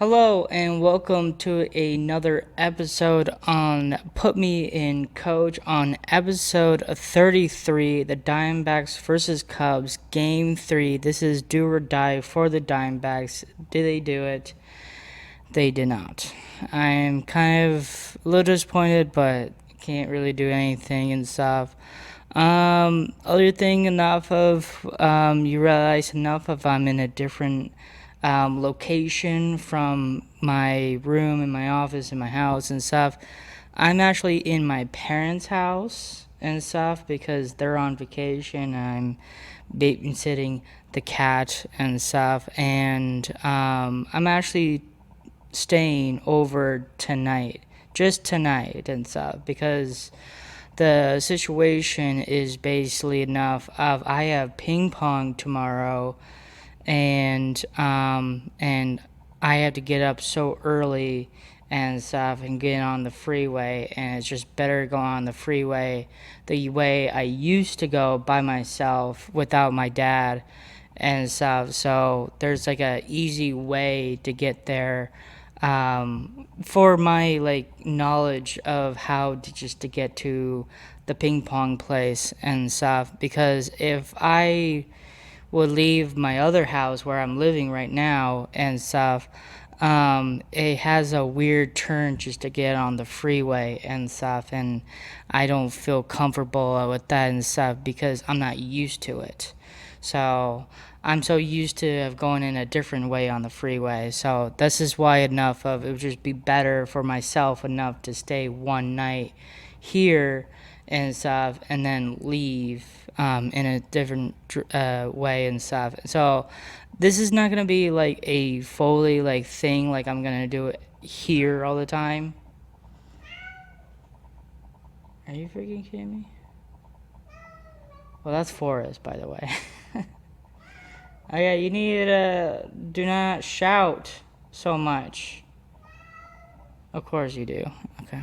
Hello and welcome to another episode on Put Me in Coach on episode 33, the Diamondbacks versus Cubs, game 3. This is do or die for the Diamondbacks. Did they do it? They did not. I'm kind of a little disappointed, but can't really do anything and stuff. Other thing, enough of you realize enough of I'm in a different location from my room and my office and my house and stuff. I'm actually in my parents' house and stuff because they're on vacation. I'm babysitting the cat and stuff, and I'm actually staying over tonight, just tonight and stuff, because the situation is basically enough of I have ping pong tomorrow, and I have to get up so early and stuff and get on the freeway, and it's just better go on the freeway the way I used to go by myself without my dad and stuff. So there's like a easy way to get there, for my like knowledge of how to just to get to the ping pong place and stuff. Because if I would leave my other house where I'm living right now and stuff, it has a weird turn just to get on the freeway and stuff, and I don't feel comfortable with that and stuff because I'm not used to it. So I'm so used to going in a different way on the freeway. So this is why enough of it would just be better for myself enough to stay one night here and stuff, and then leave in a different way and stuff. So this is not gonna be like a fully like thing like I'm gonna do it here all the time. Are you freaking kidding me? Well, that's Forrest, by the way. Oh yeah, you need to do not shout so much. Of course you do. Okay.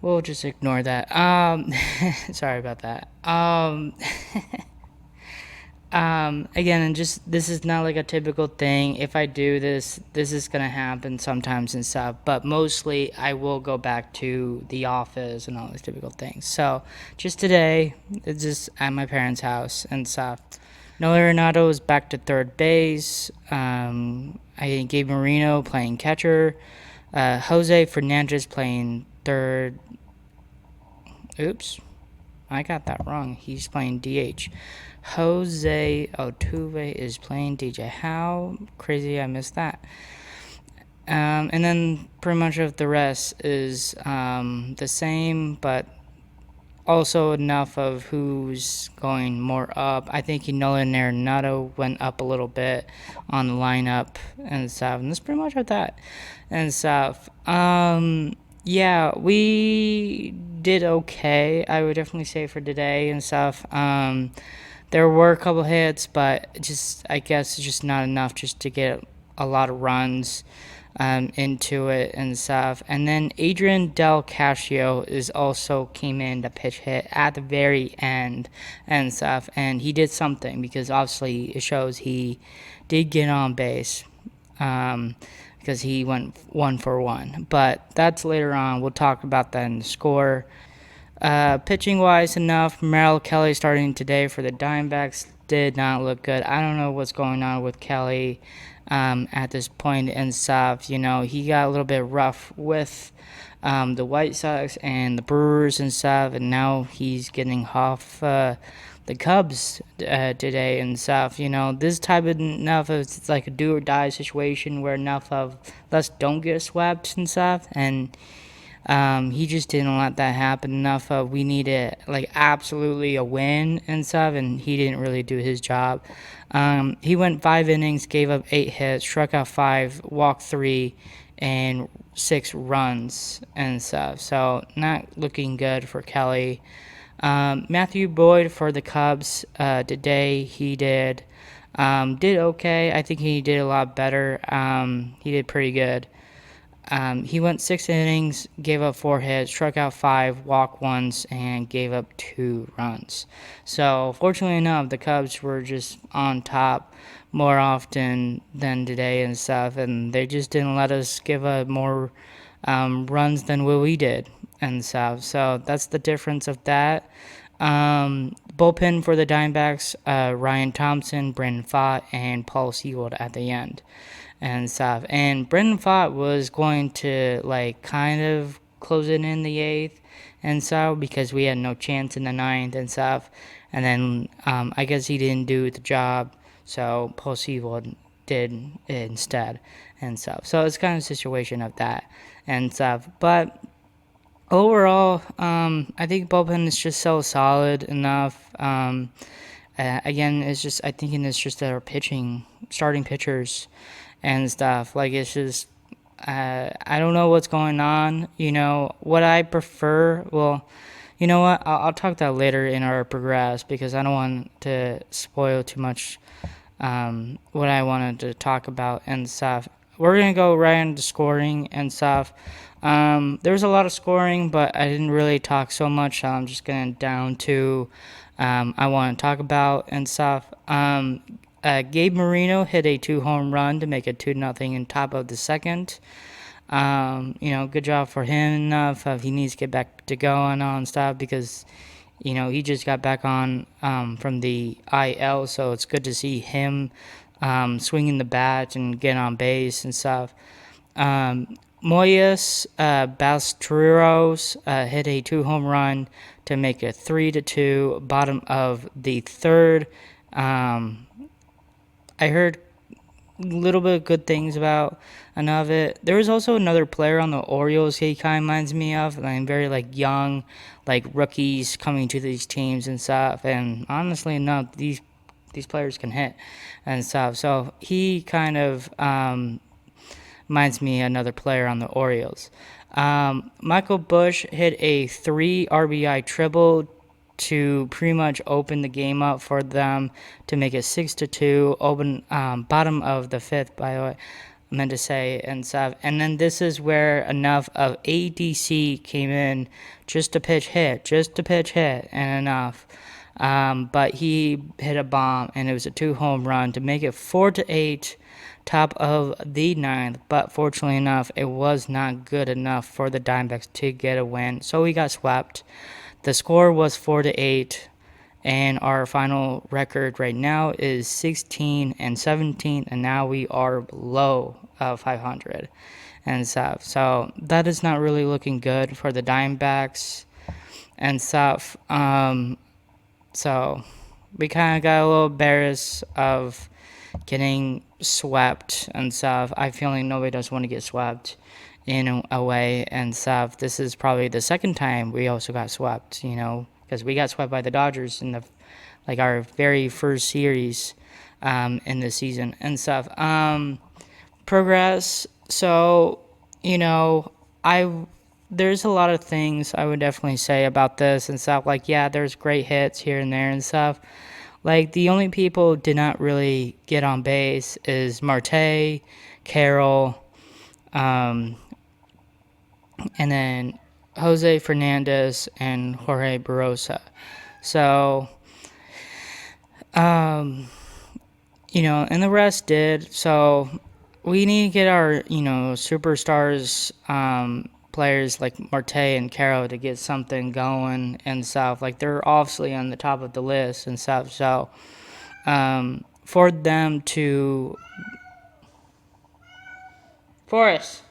We'll just ignore that. Sorry about that. Again, and just this is not like a typical thing. If I do this, this is gonna happen sometimes and stuff. But mostly, I will go back to the office and all these typical things. So, just today, it's just at my parents' house and stuff. Noah Arenado is back to third base. I gave Marino playing catcher. Jose Fernandez playing third. Oops, I got that wrong. He's playing DH. Jose Altuve is playing DJ. How crazy I missed that. And then pretty much of the rest is the same, but also enough of who's going more up. I think Nolan Arenado went up a little bit on the lineup and stuff, and that's pretty much of that and stuff. Yeah, we did okay, I would definitely say, for today and stuff. There were a couple hits, but just I guess it's just not enough just to get a lot of runs into it and stuff. And then Adrian Del Cascio is also came in to pitch hit at the very end and stuff, and he did something because obviously it shows he did get on base. Because he went 1 for 1. But that's later on. We'll talk about that in the score. Pitching wise, enough. Merrill Kelly starting today for the Diamondbacks did not look good. I don't know what's going on with Kelly at this point and stuff. You know, he got a little bit rough with the White Sox and the Brewers and stuff, and now he's getting off the Cubs today and stuff. You know, this type of enough of it's like a do or die situation where enough of let's don't get swept and stuff, and he just didn't let that happen. Enough of we needed like absolutely a win and stuff, and he didn't really do his job. He went 5 innings, gave up 8 hits, struck out 5, walked 3, and 6 runs and stuff. So not looking good for Kelly. Matthew Boyd for the Cubs today, he did okay. I think he did a lot better. He did pretty good. He went 6 innings, gave up 4 hits, struck out 5, walked once, and gave up 2 runs. So, fortunately enough, the Cubs were just on top more often than today and stuff, and they just didn't let us give up more runs than what we did and stuff. So, that's the difference of that. Bullpen for the Diamondbacks, Ryan Thompson, Brandon Pfaadt, and Paul Sewald at the end and stuff. And Brendan Pfaadt was going to like kind of close it in the 8th and stuff because we had no chance in the 9th and stuff. And then I guess he didn't do the job, so Paul Sewald did it instead and stuff. So it's kind of a situation of that and stuff. But overall, I think bullpen is just so solid enough. Again, it's just I think it's just our pitching, starting pitchers, and stuff. Like it's just I don't know what's going on. What I prefer. Well, you know what? I'll talk that later in our progress because I don't want to spoil too much. What I wanted to talk about and stuff. We're gonna go right into scoring and stuff. There was a lot of scoring, but I didn't really talk so much. So I'm just gonna down to I want to talk about and stuff. Gabe Marino hit a 2-home run to make it 2-0 in top of the second. Good job for him. He needs to get back to going on stuff because, he just got back on from the IL, so it's good to see him swinging the bat and getting on base and stuff. Moyes Ballesteros hit a 2-home run to make it 3-2. Bottom of the third. I heard a little bit of good things about enough of it. There was also another player on the Orioles he kind of reminds me of, like very young, rookies coming to these teams and stuff. And honestly enough, these players can hit and stuff. So he kind of reminds me of another player on the Orioles. Michael Busch hit a 3 RBI triple to pretty much open the game up for them to make it 6-2. Bottom of the 5th, by the way, I meant to say and stuff. And then this is where enough of ADC came in just to pitch hit, and enough. But he hit a bomb, and it was a 2-home run to make it 4-8. Top of the 9th, but fortunately enough, it was not good enough for the Diamondbacks to get a win, so we got swept. The score was 4-8, and our final record right now is 16-17, and now we are below 500 and stuff. So that is not really looking good for the Diamondbacks and stuff. So we kind of got a little embarrassed of getting swept and stuff. I feel like nobody does want to get swept in a way and stuff. This is probably the second time we also got swept, because we got swept by the Dodgers in our very first series in the season and stuff. Progress. So, there's a lot of things I would definitely say about this and stuff. There's great hits here and there and stuff. The only people who did not really get on base is Marte, Carroll, and then Jose Fernandez and Jorge Barosa. So, and the rest did. So, we need to get our, superstars, players like Marte and Carroll to get something going and stuff. They're obviously on the top of the list and stuff. So, for them to... Forrest!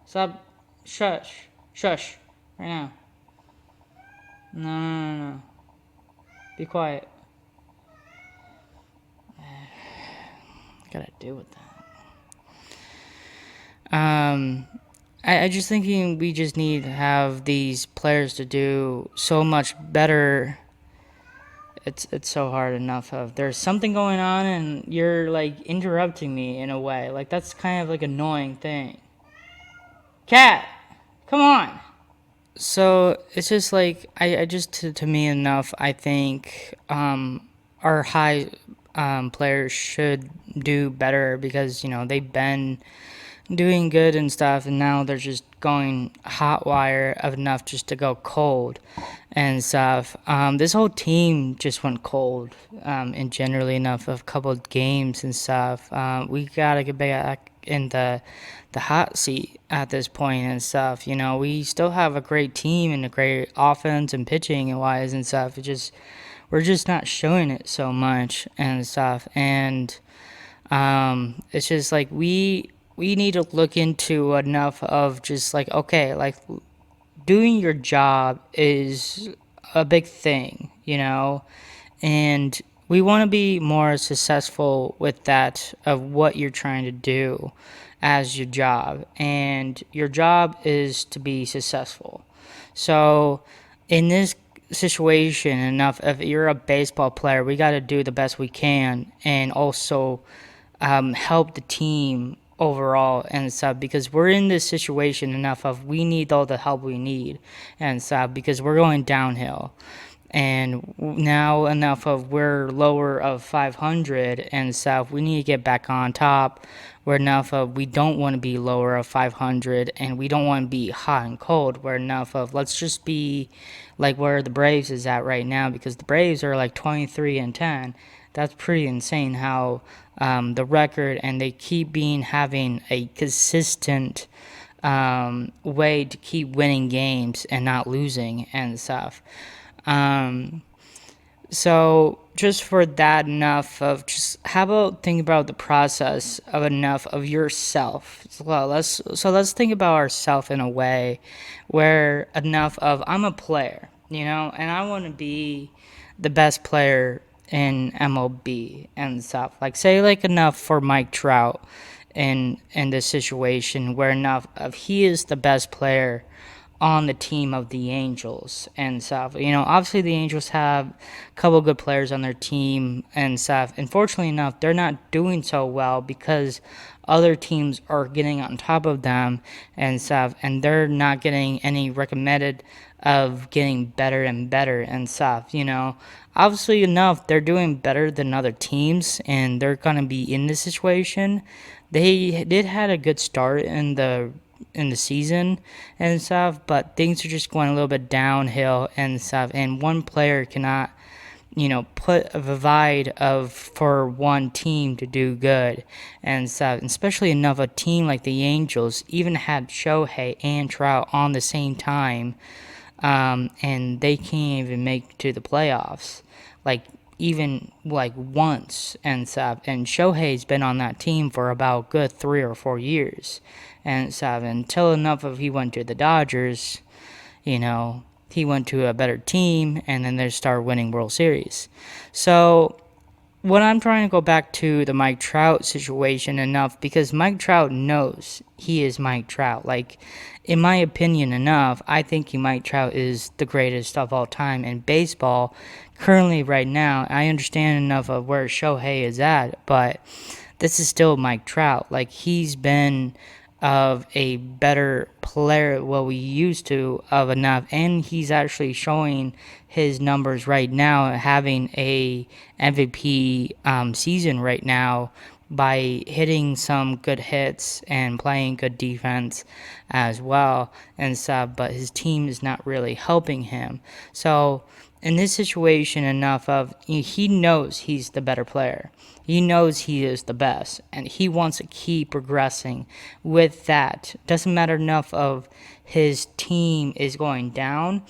Stop. Shush, right now. No. Be quiet. I gotta deal with that. I just thinking we just need to have these players to do so much better. It's so hard enough of there's something going on and you're interrupting me in a way. That's kind of annoying thing. Cat! Come on. So it's just I just to me enough. I think our high players should do better because they've been doing good and stuff, and now they're just going hot wire of enough just to go cold and stuff. This whole team just went cold, and generally enough of a couple of games and stuff. We gotta get back in the hot seat at this point and stuff. We still have a great team and a great offense and pitching and wise and stuff. We're just not showing it so much and stuff. And it's just like we need to look into enough of just like, okay, like doing your job is a big thing. And we want to be more successful with that of what you're trying to do as your job, and your job is to be successful. So in this situation, enough if you're a baseball player, we got to do the best we can, and also help the team overall and stuff, because we're in this situation enough of we need all the help we need and stuff, because we're going downhill. And now enough of we're lower of 500 and stuff, we need to get back on top. We're enough of we don't want to be lower of 500, and we don't want to be hot and cold. We're enough of let's just be like where the Braves is at right now, because the Braves are like 23-10. That's pretty insane how the record, and they keep having a consistent way to keep winning games and not losing and stuff. Um, so just for that, enough of just how about think about the process of enough of yourself. Let's think about ourselves in a way where enough of I'm a player, and I want to be the best player in MLB and stuff. Like say like enough for Mike Trout in this situation where enough of he is the best player on the team of the Angels and stuff. Obviously the Angels have a couple good players on their team and stuff. Unfortunately enough, they're not doing so well because other teams are getting on top of them and stuff, and they're not getting any recommended of getting better and better and stuff. Obviously enough, they're doing better than other teams, and they're gonna be in this situation. They did had a good start in the season and stuff, but things are just going a little bit downhill and stuff, and one player cannot put a divide of for one team to do good and stuff, and especially enough a team like the Angels even had Shohei and Trout on the same time, and they can't even make to the playoffs like even like once and stuff. And Shohei's been on that team for about good 3 or 4 years and stuff, until enough of he went to the Dodgers. He went to a better team, and then they started winning World Series. So what I'm trying to go back to the Mike Trout situation enough, because Mike Trout knows he is Mike Trout. Like, in my opinion enough, I think Mike Trout is the greatest of all time in baseball currently right now. I understand enough of where Shohei is at, but this is still Mike Trout. Like, he's been of a better player what we used to of enough, and he's actually showing his numbers right now, having a MVP season right now by hitting some good hits and playing good defense as well and stuff, but his team is not really helping him. So in this situation enough of he knows he's the better player. He knows he is the best, and he wants to keep progressing with that. Doesn't matter enough of his team is going down,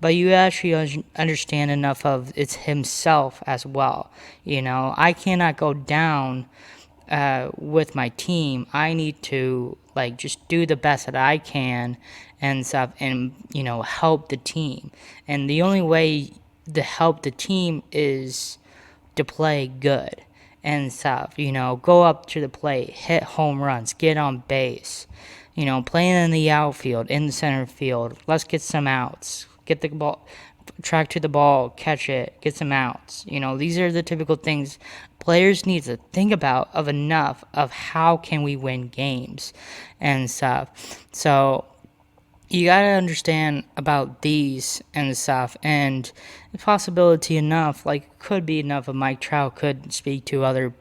but you actually understand enough of it's himself as well. I cannot go down with my team. I need to like just do the best that I can and stuff, and help the team. And the only way to help the team is to play good and stuff. Go up to the plate, hit home runs, get on base. Playing in the outfield, in the center field. Let's get some outs. Get the ball, track to the ball, catch it, get some outs. These are the typical things players need to think about of enough of how can we win games and stuff. So you gotta understand about these and stuff, and the possibility enough, like could be enough of Mike Trout could speak to other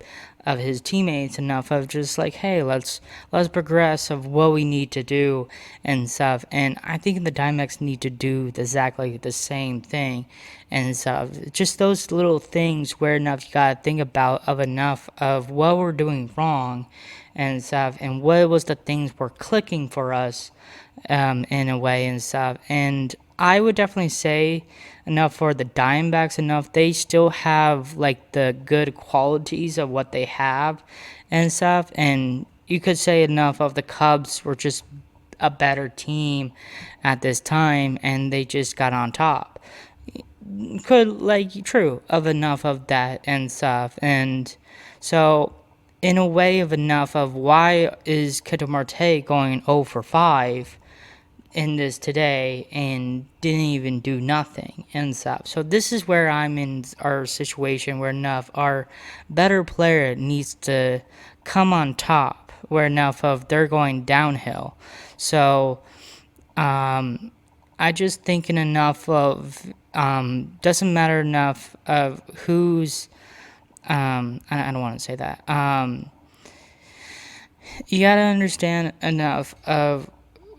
of his teammates enough of just like, hey, let's progress of what we need to do and stuff. And I think the Diamondbacks need to do exactly the same thing and stuff. Just those little things where enough you gotta think about of enough of what we're doing wrong and stuff, and what was the things were clicking for us in a way and stuff. And I would definitely say enough for the Diamondbacks enough. They still have like the good qualities of what they have and stuff. And you could say enough of the Cubs were just a better team at this time and they just got on top. Could like true of enough of that and stuff. And so in a way of enough of why is Ketel Marte going 0 for 5 in this today and didn't even do nothing and stuff. So this is where I'm in our situation where enough our better player needs to come on top where enough of they're going downhill. So I just thinking enough of doesn't matter enough of who's I don't want to say that. You gotta understand enough of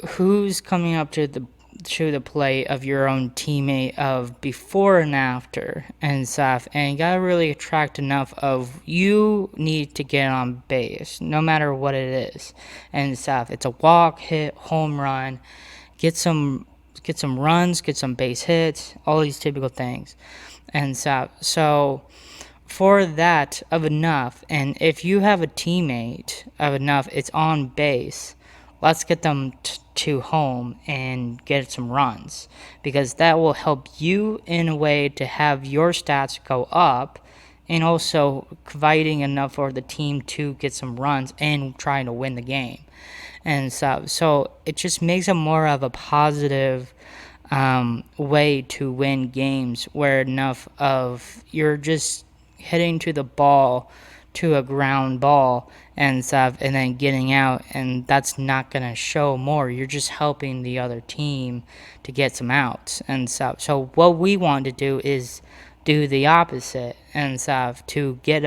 who's coming up to the plate of your own teammate of before and after and stuff, and you gotta really attract enough of you need to get on base no matter what it is and stuff. It's a walk, hit, home run, get some runs, get some base hits, all these typical things and stuff. So for that of enough, and if you have a teammate of enough, it's on base, let's get them to home and get some runs, because that will help you in a way to have your stats go up and also providing enough for the team to get some runs and trying to win the game and stuff. So it just makes it more of a positive way to win games where enough of you're just hitting to the ball to a ground ball and stuff and then getting out, and that's not going to show more. You're just helping the other team to get some outs and stuff. So what we want to do is do the opposite and stuff to get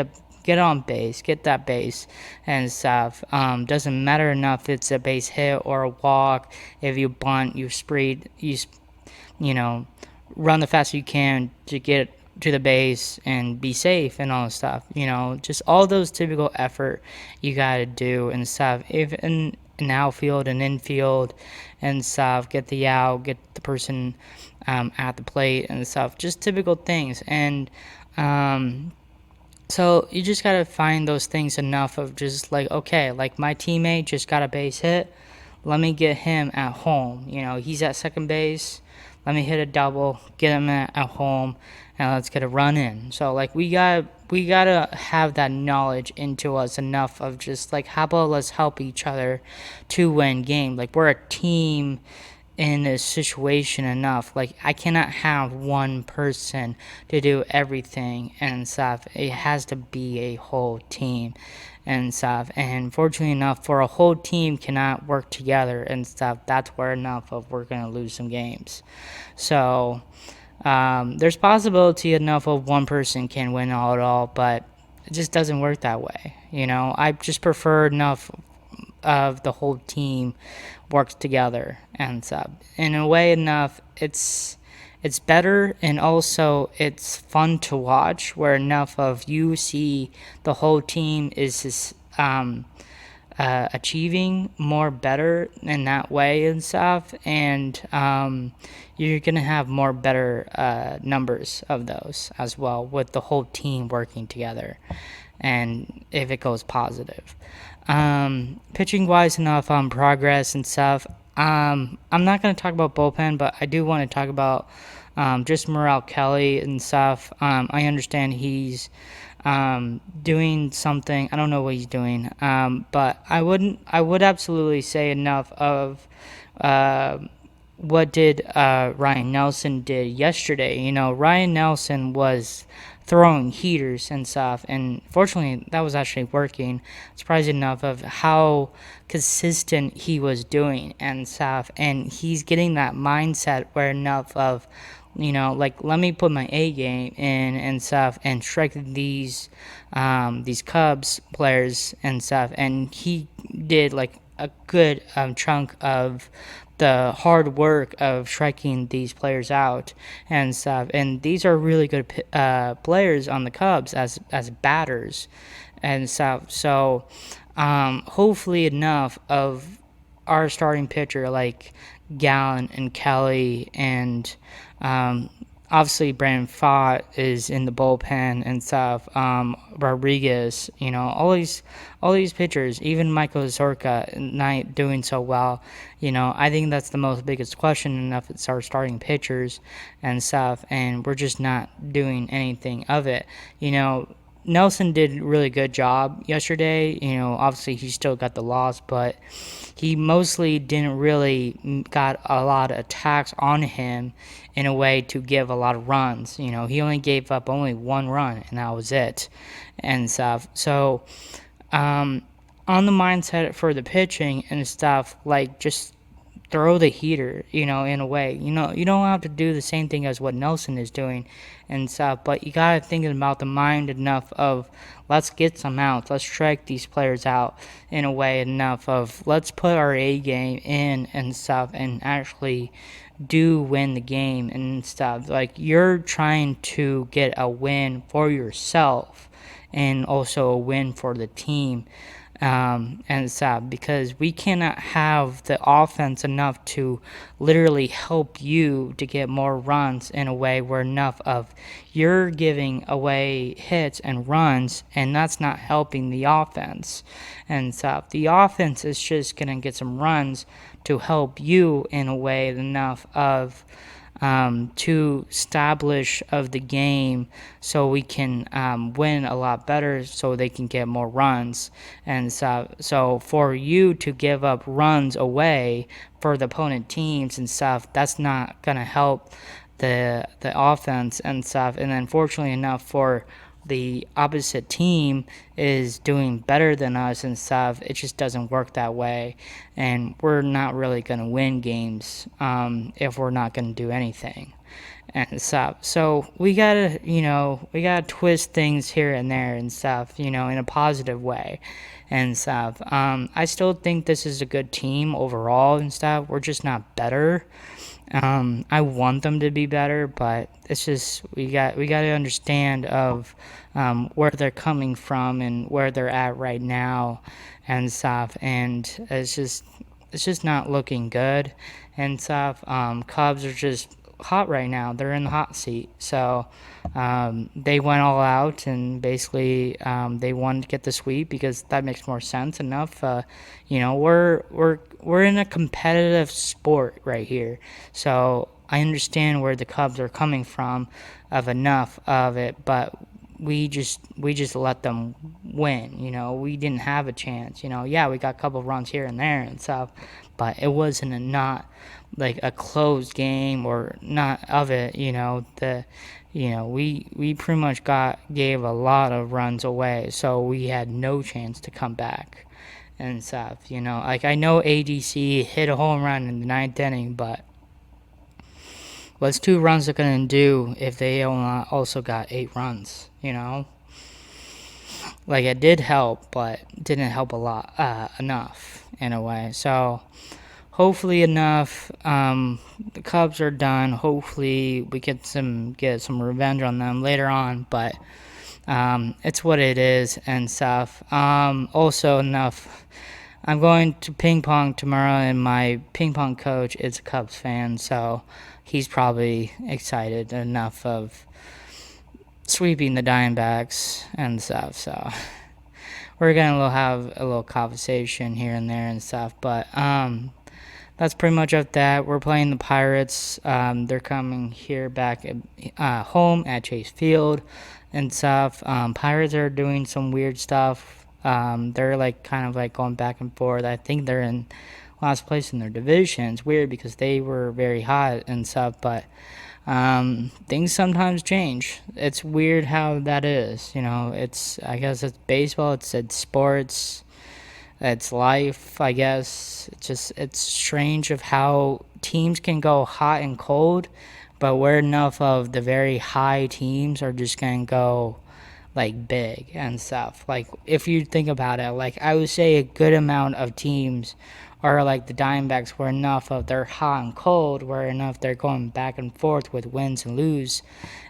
on base, get that base and stuff. Doesn't matter enough if it's a base hit or a walk. If you bunt, you spree, you know, run the fastest you can to get to the base and be safe and all this stuff, just all those typical effort you gotta do and stuff. If in outfield and infield and stuff, get the out, get the person at the plate and stuff, just typical things. And so you just gotta find those things enough of just like, okay, like my teammate just got a base hit, let me get him at home. He's at second base, let me hit a double, get him at home, and let's get a run in. So like we gotta have that knowledge into us enough of just like, how about let's help each other to win game. Like we're a team in this situation enough. Like I cannot have one person to do everything and stuff. It has to be a whole team and stuff. And fortunately enough, for a whole team cannot work together and stuff, that's where enough of we're gonna lose some games. So there's possibility enough of one person can win all at all, but it just doesn't work that way. I just prefer enough of the whole team works together and stuff. In a way enough, it's better, and also it's fun to watch where enough of you see the whole team is achieving more better in that way and stuff, and you're gonna have more better numbers of those as well with the whole team working together, and if it goes positive. Pitching wise enough on progress and stuff, I'm not going to talk about bullpen, but I do want to talk about just Morale Kelly and stuff. I understand he's doing something. I don't know what he's doing, but I would absolutely say enough of what did Ryan Nelson did yesterday. Ryan Nelson was throwing heaters and stuff, and fortunately that was actually working. Surprised enough of how consistent he was doing and stuff, and he's getting that mindset where enough of like let me put my A game in and stuff and strike these Cubs players and stuff. And he did like a good chunk of the hard work of striking these players out and stuff. And these are really good players on the Cubs as batters and stuff. So hopefully enough of our starting pitcher like Gallen and Kelly and obviously Brandon Pfaadt is in the bullpen and stuff. Rodriguez, all these pitchers, even Michael Zorka not doing so well. I think that's the most biggest question enough. It's our starting pitchers and stuff, and we're just not doing anything of it. Nelson did a really good job yesterday. Obviously he still got the loss, but he mostly didn't really got a lot of attacks on him in a way to give a lot of runs. He only gave up only 1 run, and that was it, and stuff. So, on the mindset for the pitching and stuff, like just throw the heater, in a way. You don't have to do the same thing as what Nelson is doing and stuff, but you gotta think about the mind enough of let's get some outs, let's strike these players out in a way enough of let's put our A game in and stuff and actually do win the game and stuff. Like you're trying to get a win for yourself and also a win for the team. And stuff, because we cannot have the offense enough to literally help you to get more runs in a way where enough of you're giving away hits and runs, and that's not helping the offense and stuff. The offense is just going to get some runs to help you in a way enough of to establish of the game so we can win a lot better so they can get more runs and stuff. So for you to give up runs away for the opponent teams and stuff, that's not going to help the offense and stuff. And then fortunately enough for the opposite team is doing better than us and stuff, it just doesn't work that way, and we're not really going to win games if we're not going to do anything and stuff. So we gotta twist things here and there and stuff, in a positive way and stuff. I still think this is a good team overall and stuff. We're just not better. I want them to be better, but it's just we got to understand of where they're coming from and where they're at right now and stuff. And it's just not looking good and stuff. Cubs are just hot right now. They're in the hot seat. So they went all out and basically they wanted to get the sweep because that makes more sense enough. We're in a competitive sport right here. So I understand where the Cubs are coming from of enough of it, but we just let them win. We didn't have a chance. Yeah, we got a couple of runs here and there and stuff, but it wasn't not like a closed game or not of it. We pretty much gave a lot of runs away, so we had no chance to come back and stuff. Like I know ADC hit a home run in the 9th inning, but what's 2 runs they're gonna do if they also got 8 runs? Like it did help, but didn't help a lot enough in a way. So hopefully enough. The Cubs are done. Hopefully we get some revenge on them later on, but it's what it is and stuff. Also enough. I'm going to ping pong tomorrow, and my ping pong coach is a Cubs fan, so he's probably excited enough of sweeping the Diamondbacks and stuff. So we're gonna have a little conversation here and there and stuff, but that's pretty much of that. We're playing the Pirates. They're coming here back at home at Chase Field and stuff. Pirates are doing some weird stuff. They're like kind of like going back and forth. I think they're in last place in their division. It's weird because they were very hot and stuff, but things sometimes change. It's weird how that is. I guess it's baseball. It's sports. It's life, I guess. It's strange of how teams can go hot and cold but where enough of the very high teams are just gonna go like big and stuff. Like if you think about it, like I would say a good amount of teams are like the Diamondbacks, where enough of they're hot and cold, where enough they're going back and forth with wins and lose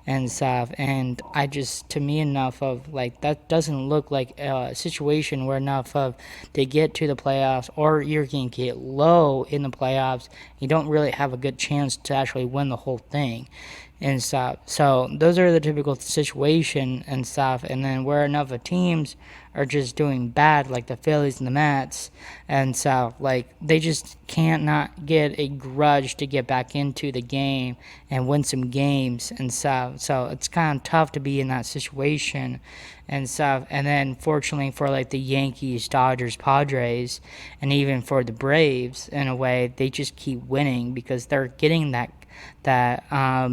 and stuff. And I just, to me, enough of like that doesn't look like a situation where enough of they get to the playoffs, or you're gonna get low in the playoffs. You don't really have a good chance to actually win the whole thing and stuff. So those are the typical situation and stuff. And then where enough of teams are just doing bad, like the Phillies and the Mets and stuff, like they just can't not get a grudge to get back into the game and win some games and stuff. So it's kind of tough to be in that situation and stuff. And then fortunately for like the Yankees, Dodgers, Padres, and even for the Braves, in a way, they just keep winning because they're getting that I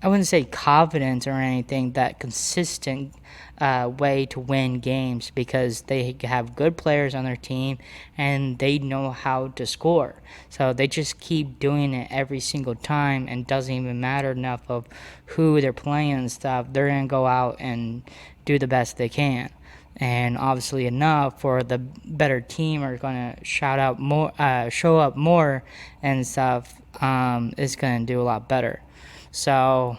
wouldn't say confidence or anything, that consistent way to win games, because they have good players on their team and they know how to score. So they just keep doing it every single time, and doesn't even matter enough of who they're playing and stuff. They're going to go out and do the best they can. And obviously enough for the better team are going to show up more and stuff, is going to do a lot better. So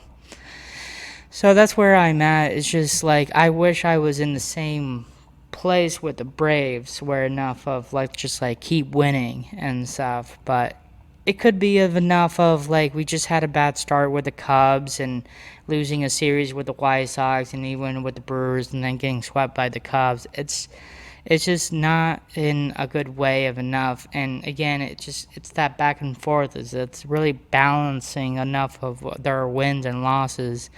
that's where I'm at. It's just like I wish I was in the same place with the Braves, where enough of like just like keep winning and stuff. But it could be of enough of like we just had a bad start with the Cubs and losing a series with the White Sox, and even with the Brewers, and then getting swept by the Cubs. It's just not in a good way of enough. And again, it's that back and forth. It's really balancing enough of their wins and losses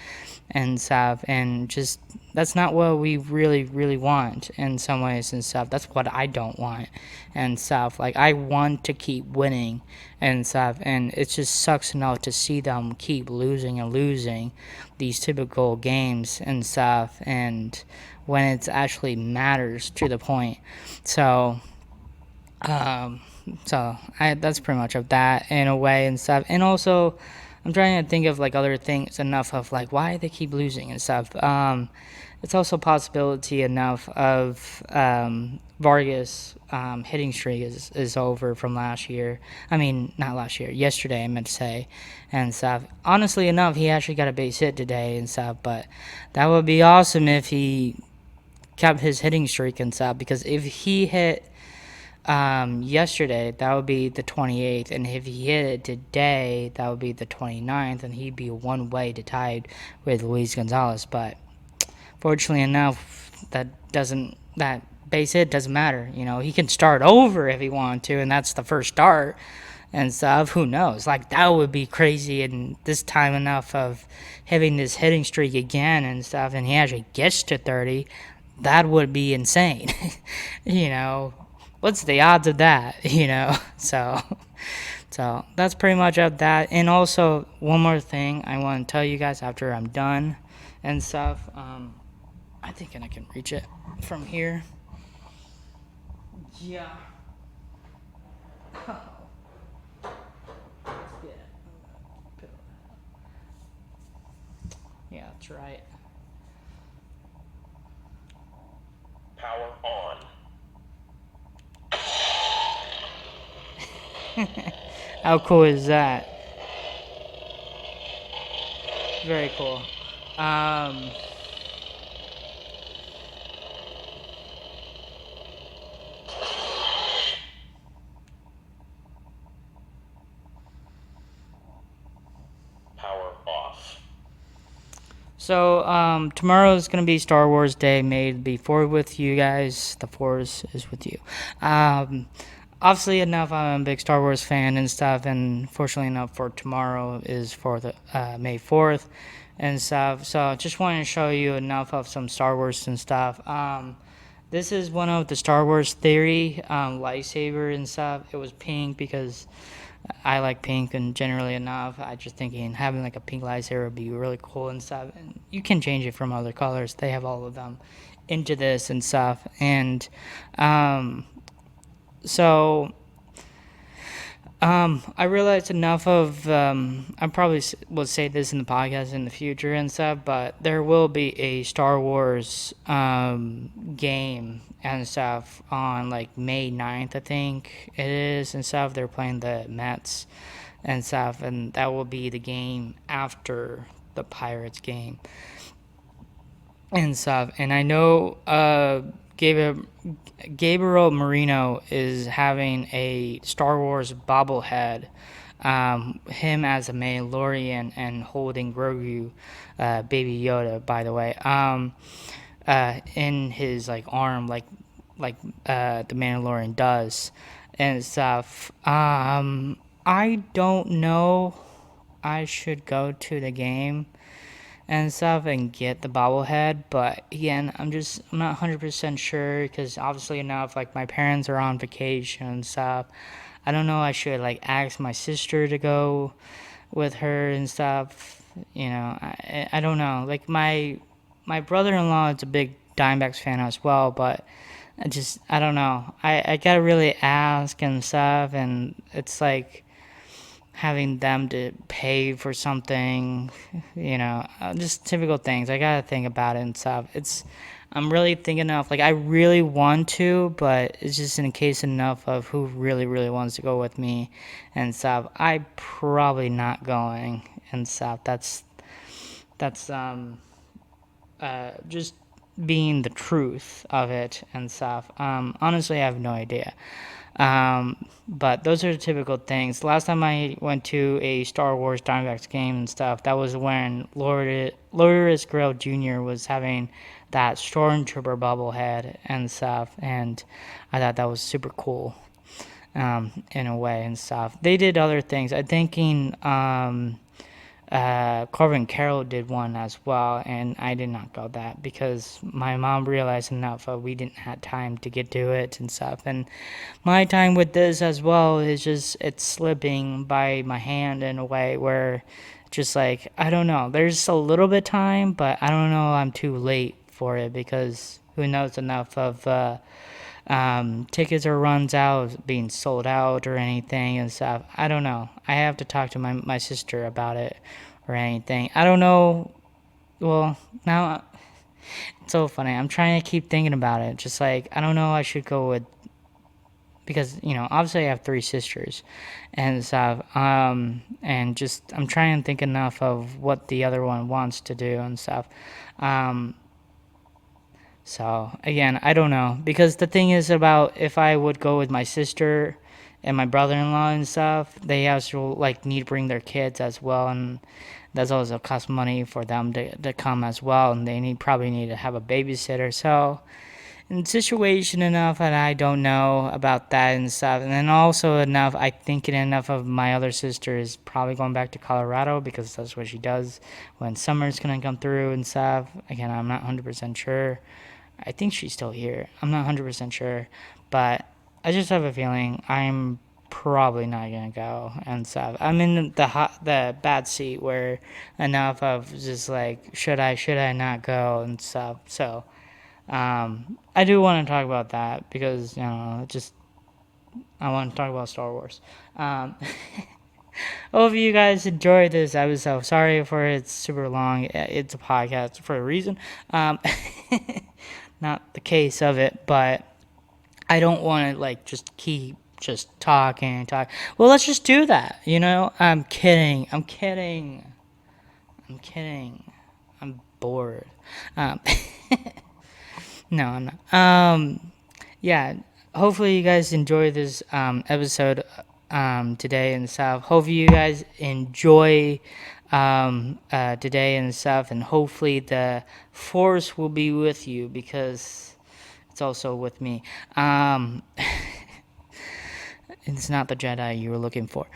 and stuff. And just that's not what we really want in some ways and stuff. That's what I don't want and stuff. Like I want to keep winning and stuff. And it just sucks enough to see them keep losing and losing these typical games and stuff. And when it actually matters to the point. So that's pretty much of that in a way and stuff. And also I'm trying to think of like other things enough of like why they keep losing and stuff. It's also a possibility enough of Vargas hitting streak is over from last year. I mean, not last year, yesterday I meant to say, and stuff. Honestly enough, he actually got a base hit today and stuff, but that would be awesome if he kept his hitting streak and stuff, because if he hit yesterday, that would be the 28th, and if he hit it today, that would be the 29th, and he'd be one way to tie with Luis Gonzalez. But fortunately enough, that base hit doesn't matter. You know, he can start over if he wanted to, and that's the first start and stuff. Who knows? Like that would be crazy. And this time enough of having this hitting streak again and stuff, and he actually gets to 30. That would be insane. You know, what's the odds of that? You know, so that's pretty much of that. And also one more thing I want to tell you guys after I'm done and stuff. I think I can reach it from here. Yeah. Yeah, that's right. Power on. How cool is that? Very cool. Power off. So tomorrow is gonna be Star Wars Day. May it be forward with you guys. The Force is with you. Obviously enough, I'm a big Star Wars fan and stuff, and fortunately enough for tomorrow is for the May 4th and stuff. So just wanted to show you enough of some Star Wars and stuff. This is one of the Star Wars theory lightsaber and stuff. It was pink because I like pink, and generally enough, I just thinking having like a pink lightsaber would be really cool and stuff. And you can change it from other colors. They have all of them into this and stuff. And so I realized enough of. I probably will say this in the podcast in the future and stuff, but there will be a Star Wars game and stuff on like May 9th, I think it is, and stuff. They're playing the Mets and stuff, and that will be the game after the Pirates game and stuff. And I know Gabriel Marino is having a Star Wars bobblehead, him as a Mandalorian and holding Grogu, Baby Yoda, by the way, in his like arm, the Mandalorian does, and stuff. I don't know. I should go to the game and stuff and get the bobblehead, but again, I'm not 100% sure because obviously enough, like my parents are on vacation and stuff. I don't know. I should like ask my sister to go with her and stuff. I don't know. Like my brother-in-law is a big Diamondbacks fan as well, but I don't know. I gotta really ask and stuff, and it's like having them to pay for something, just typical things. I gotta think about it and stuff. I'm really thinking of, like, I really want to, but it's just in case enough of who really, really wants to go with me and stuff. I probably not going and stuff. That's just being the truth of it and stuff. Honestly, I have no idea. But those are the typical things. Last time I went to a Star Wars Diamondbacks game and stuff, that was when Lourdes Gurriel Jr. was having that Stormtrooper bobblehead and stuff, and I thought that was super cool, in a way and stuff. They did other things. I'm thinking, Corbin Carroll did one as well, and I did not go that because my mom realized enough we didn't have time to get to it and stuff. And my time with this as well is just it's slipping by my hand in a way where just like I don't know. There's a little bit time, but I don't know. I'm too late for it because who knows enough of. Tickets or runs out being sold out or anything and stuff. I don't know. I have to talk to my sister about it or anything. I don't know. Well, now it's so funny. I'm trying to keep thinking about it. Just like I don't know. I should go with because obviously I have three sisters and stuff. And just I'm trying to think enough of what the other one wants to do and stuff. So again, I don't know because the thing is about if I would go with my sister and my brother-in-law and stuff, they also like need to bring their kids as well, and that's also cost money for them to come as well, and they probably need to have a babysitter. So in situation enough that I don't know about that and stuff, and then also enough I thinking enough of my other sister is probably going back to Colorado because that's what she does when summer's gonna come through and stuff. Again, I'm not 100% sure. I think she's still here. I'm not 100% sure, but I just have a feeling I'm probably not gonna go and stuff. I'm in the bad seat where enough of just like should I not go and stuff. So I do want to talk about that because just I want to talk about Star Wars. Hope you guys enjoyed this episode. Sorry for it's super long. It's a podcast for a reason. Not the case of it, but I don't want to like just keep just talking and talk. Well, let's just do that. I'm kidding. I'm bored. Um, no, I'm not. Yeah. Hopefully you guys enjoy this episode today and stuff. Hopefully you guys enjoy today and stuff, and hopefully the force will be with you because it's also with me. It's not the Jedi you were looking for.